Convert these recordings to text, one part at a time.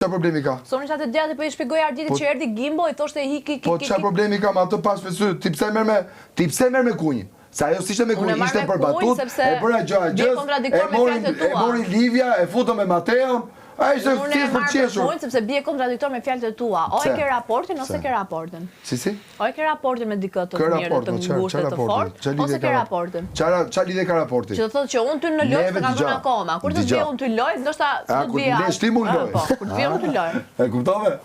Qa problemi ka? Soni që atë djatë po i shpjegoj Arditit që erdhi Gimbo i thoshte hiki. Po qa problemi ka me atë pas me sy? Ti pse merr me kunj? Se ajo s'ishte me kunj, ishte për batut, e bëra gjë, e mori Livia, e futëm me Mateon, a ishte thjesht për qeshur. Unë sepse bie kontradiktor me fjalët e tua. O e ke raportin ose ke raportin? Si? O e ke raportin me dikë të mirë, të ngushtë, të fortë, ose ke raportin? Qa lidhe ka raportin? Që të thotë që unë ty në lojë të kam dhënë akoma. Kur të vje unë ty lojë, ndoshta do të vje. Kur ti mund lojë. Po, kur të vje unë ty lojë. E kuptove?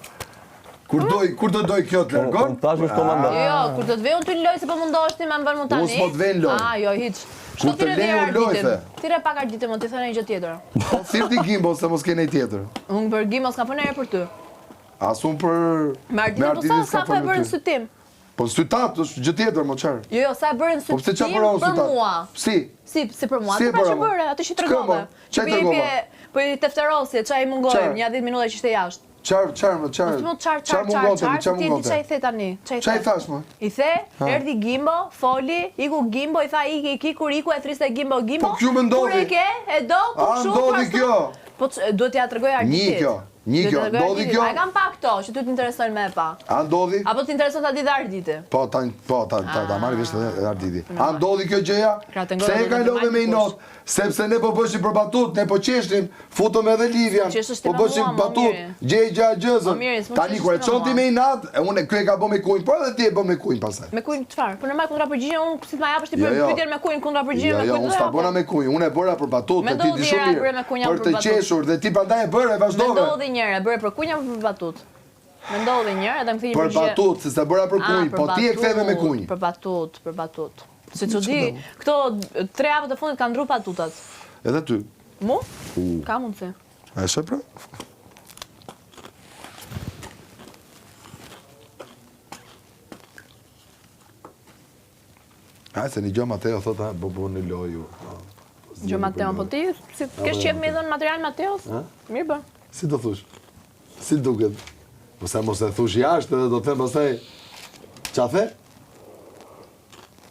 Kur do doj kjo të largon? Jo, kur do të vje unë ty lojë se po mundohesh ti më bën mund tani. Unë s'po të vjen lojë. Ah, jo, hiç. Kur të lejë lojë. Tire pak Arditin, më t'i thënë një gjë tjetër. Po thirr ti Gimbo se mos ke nej tjetër. Unë për Gimbo s'ka për nejë për ty. As unë për Me Arditin po sa e bërë në sytim. Po sytat është gjë tjetër, më çfarë? Jo, sa e bërë në Po pse çfarë sytim bëron për sytat? mua. Si për mua, atë që bëre, atë që tregove. Çfarë tregove? Po i tefterosje, çaj mungojmë, një 10 minuta që ishte jashtë. Çfarë Ti çaj the tani? Çaj thash më? I the, erdhi Gimbo, foli, iku Gimbo, i tha iki, kur iku e thriste Gimbo. Po kjo më ndodhi. Kur e ke, e do, kur shumë. Ndodhi kjo. Po duhet t'ja tregoj Arditit. Një kjo, ndodhi kjo. A kam pa këto, që ty t'interesojnë me pa. A ndodhi? Apo t'intereson t'a di dhe Arditi? Po, ta marrë vesh të Arditi. A ndodhi kjo gjëja? Se e kalove me i not, sepse ne po bëshim për batut, ne po qeshtim, futëm edhe Livian, po bëshim batut, gjëzën. Tani kur e qonti me i nat, unë kjo e ka bo me kujnë, po edhe ti e bo me kujnë pasaj. Me kujnë qëfar? Për nërmaj kundra përgjigjen, unë si t'ma japësht ti për pyetjen me kujnë, kundra përgjigjen me Jo, kujnë. unë s'ta bëna me kujnë, unë e bëra për batut, e ti di shumë mirë, për të qeshur, dhe ti prandaj e bëra e vazhdove. Mendodhi njëre, bëre për kujnë apo për batut? Mendodhi njëre, edhe më thini për batut, se s'ta bëra për kujnë, po ti e ktheve me kujnë. Për batut. Si që di, këto 3 javët e fundit kanë ndru batutat. Edhe ty? Mu? Ka mundësi. A e shë pra? A se një gjë Mateo thot, bo në loju. Gjë Mateo, po ti, kesh qef me dhënë material Mateos? Mirë bë. Si do thush? Si duket? Pëse mos e thush jashtë edhe do të them pastaj. Qa the?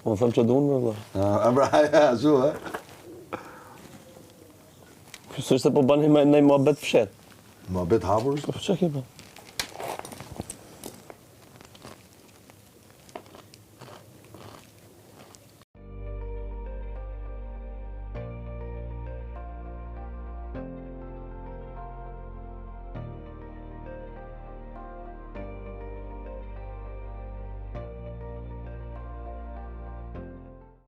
Unë them që du unë, vëlla. Bra, shu, Kësë është se po bani me nej muhabet fshet. Muhabet hapur? Po që ke po?